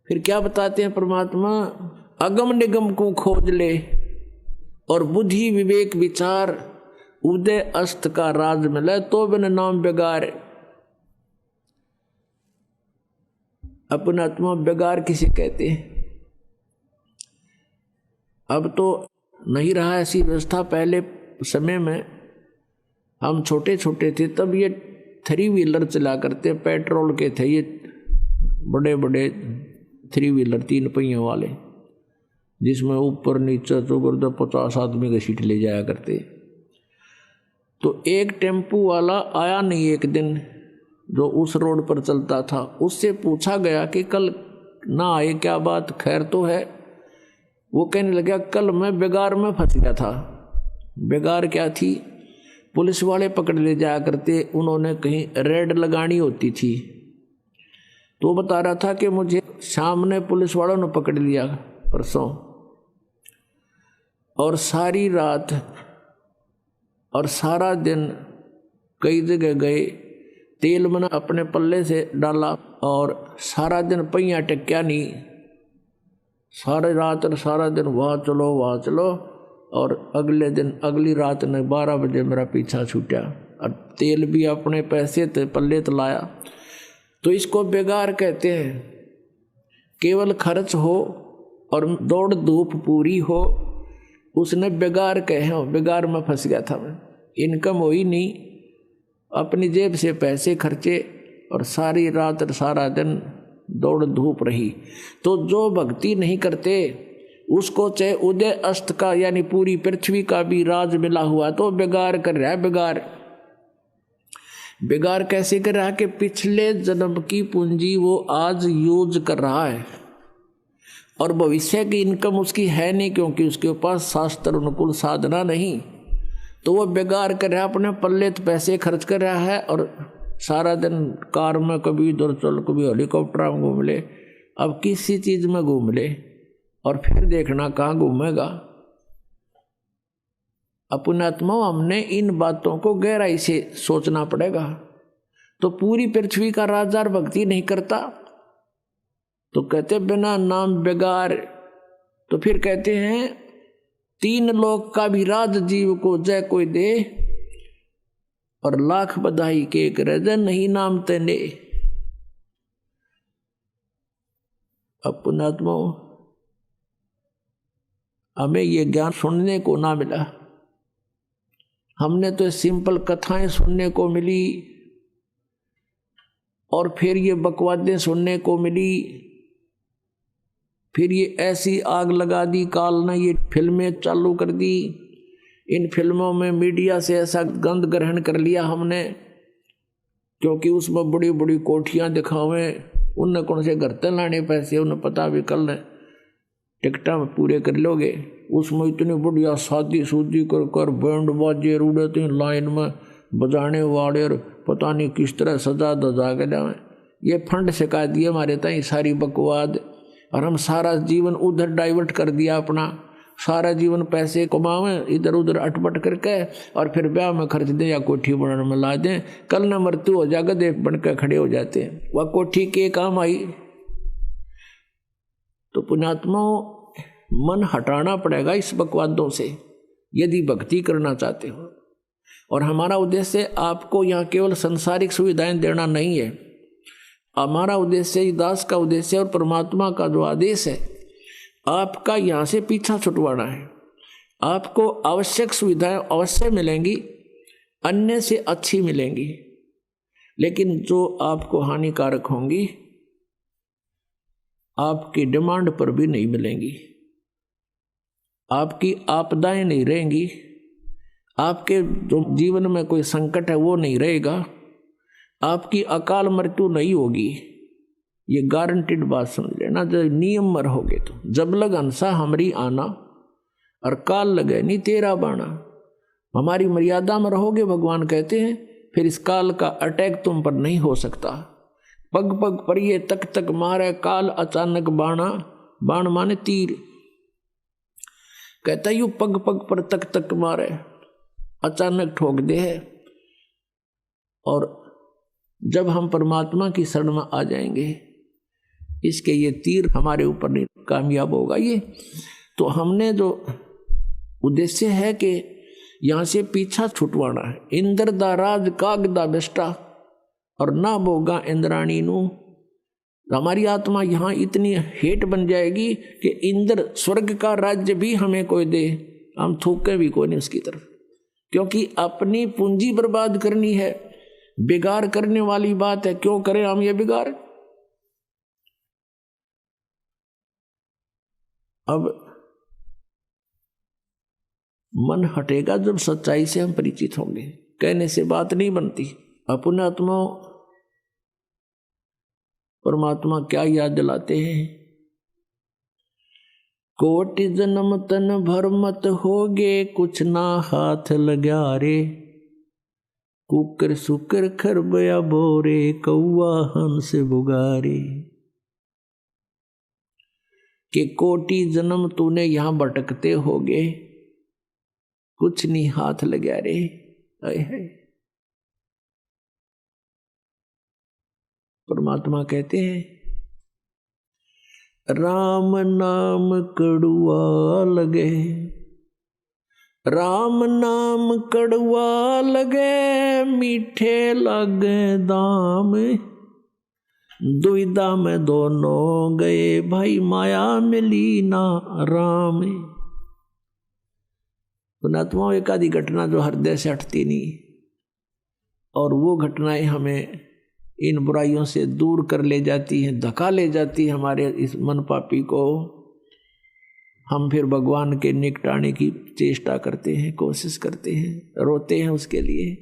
फिर क्या बताते हैं परमात्मा, अगम निगम को खोज ले और बुद्धि विवेक विचार उदय अस्त का राज मिले तो बिन नाम बेगार। अपना आत्मा बेगार किसे कहते हैं? अब तो नहीं रहा ऐसी व्यवस्था। पहले समय में हम छोटे छोटे थे तब ये 3 व्हीलर चला करते, पेट्रोल के थे ये बड़े बड़े 3 व्हीलर 3 पहियों वाले, जिसमें ऊपर नीचे चौगर्द 50 आदमी का सीट ले जाया करते। तो एक टेम्पू वाला आया नहीं एक दिन, जो उस रोड पर चलता था। उससे पूछा गया कि कल ना आए, क्या बात, खैर तो है? वो कहने लगा, कल मैं बेगार में फंस गया था। बेगार क्या थी? पुलिस वाले पकड़ ले जाया करते, उन्होंने कहीं रेड लगानी होती थी। तो बता रहा था कि मुझे शाम ने पुलिस वालों ने पकड़ लिया परसों, और सारी रात और सारा दिन कई जगह गए, तेल मैंने अपने पल्ले से डाला और सारा दिन पहिया टेक्या नहीं। सारी रात और सारा दिन वहाँ चलो वहाँ चलो, और अगले दिन अगली रात ने 12 बजे मेरा पीछा छूटा, और तेल भी अपने पैसे थे पल्ले तो लाया। तो इसको बेगार कहते हैं। केवल खर्च हो और दौड़ धूप पूरी हो, उसने बेगार कहे। बेगार में फंस गया था मैं, इनकम हुई नहीं, अपनी जेब से पैसे खर्चे और सारी रात और सारा दिन दौड़ धूप रही। तो जो भक्ति नहीं करते उसको चाहे उदय अस्त का यानी पूरी पृथ्वी का भी राज मिला हुआ तो बेगार कर रहा है। बेगार बेगार कैसे कर रहा है कि पिछले जन्म की पूंजी वो आज यूज कर रहा है और भविष्य की इनकम उसकी है नहीं, क्योंकि उसके पास शास्त्र अनुकूल साधना नहीं। तो वो बेगार कर रहा है, अपने पल्ले तो पैसे खर्च कर रहा है और सारा दिन कार में कभी इधर चल कभी हेलीकॉप्टर में घूम ले। अब किसी चीज में घूम ले और फिर देखना कहाँ घूमेगा। अपने आत्मा हमने इन बातों को गहराई से सोचना पड़ेगा। तो पूरी पृथ्वी का राजार भक्ति नहीं करता तो कहते बिना नाम बेगार। तो फिर कहते हैं 3 लोक का भी राज जीव को जय कोई दे, और लाख बधाई के एक रजन नहीं नाम तेने। अपना आत्मा हमें ये ज्ञान सुनने को ना मिला। हमने तो सिंपल कथाएं सुनने को मिली और फिर ये बकवादें सुनने को मिली। फिर ये ऐसी आग लगा दी काल ने, ये फिल्में चालू कर दी। इन फिल्मों में मीडिया से ऐसा गंध ग्रहण कर लिया हमने, क्योंकि उसमें बड़ी बड़ी कोठियां दिखावें, उनने कौन से घर तक लाने पैसे, उन्हें पता भी कल टिकटा में पूरे कर लोगे। उसमें इतनी बढ़िया शादी सूदी कर कर बैंड बाजे उड़ते हैं लाइन में, बजाने वाले और पता नहीं किस तरह सजा दजा के जाए। ये फंड सिखा दिए हमारे ताई सारी बकवाद, और हम सारा जीवन उधर डाइवर्ट कर दिया अपना। सारा जीवन पैसे कमावें इधर उधर अटपट करके और फिर ब्याह में खर्च दें या कोठी बनाने में ला दें। कल न मृत्यु हो जाएगा, देख बन कर खड़े हो जाते हैं। वह कोठी के काम आई। तो पुण्यात्माओं, मन हटाना पड़ेगा इस बकवादों से यदि भक्ति करना चाहते हो। और हमारा उद्देश्य आपको यहाँ केवल संसारिक सुविधाएं देना नहीं है। हमारा उद्देश्य, दास का उद्देश्य और परमात्मा का जो आदेश है, आपका यहाँ से पीछा छुटवाना है। आपको आवश्यक सुविधाएं अवश्य मिलेंगी, अन्य से अच्छी मिलेंगी, लेकिन जो आपको हानिकारक होंगी आपकी डिमांड पर भी नहीं मिलेंगी। आपकी आपदाएं नहीं रहेंगी, आपके जो जीवन में कोई संकट है वो नहीं रहेगा, आपकी अकाल मृत्यु नहीं होगी। ये गारंटीड बात समझ लेना। जब नियम में रहोगे तो जब लग हंसा हमरी आना और काल लगे नहीं तेरा बाना। हमारी मर्यादा में रहोगे भगवान कहते हैं, फिर इस काल का अटैक तुम पर नहीं हो सकता। पग पग पर ये तक तक मारे काल अचानक बाणा, बाण माने तीर। कहता यू पग पग पर तक तक मारे, अचानक ठोक दे है। और जब हम परमात्मा की शरण में आ जाएंगे इसके ये तीर हमारे ऊपर नहीं कामयाब होगा ये। तो हमने जो उद्देश्य है कि यहाँ से पीछा छुटवाना है। इंद्र दा राज कागदा बेष्टा और ना बोगा इंद्राणी नू। हमारी आत्मा यहाँ इतनी हेट बन जाएगी कि इंद्र स्वर्ग का राज्य भी हमें कोई दे, हम थूके भी कोई नहीं उसकी तरफ, क्योंकि अपनी पूंजी बर्बाद करनी है। बिगाड़ करने वाली बात है, क्यों करें हम ये बिगाड़। अब मन हटेगा जब सच्चाई से हम परिचित होंगे। कहने से बात नहीं बनती। अपने आत्मा परमात्मा क्या याद दिलाते हैं, कोटि जन्म तन भर मत होगे, कुछ ना हाथ लगा रे। कुकर सुकर खरबया बोरे, कौआ हंस बुगारे। कि कोटि जन्म तूने यहां भटकते होगे, कुछ नहीं हाथ लगा रे। है परमात्मा कहते हैं, राम नाम कड़ुआ लगे, राम नाम कड़ुआ लगे, मीठे लगे दाम। दुविधा में दोनों गए, भाई माया मिली ना राम। पुणात्मा एक आदि घटना जो हृदय से हटती नहीं, और वो घटनाएं हमें इन बुराइयों से दूर कर ले जाती हैं, धक्का ले जाती है हमारे इस मन पापी को। हम फिर भगवान के निकट आने की चेष्टा करते हैं, कोशिश करते हैं, रोते हैं उसके लिए।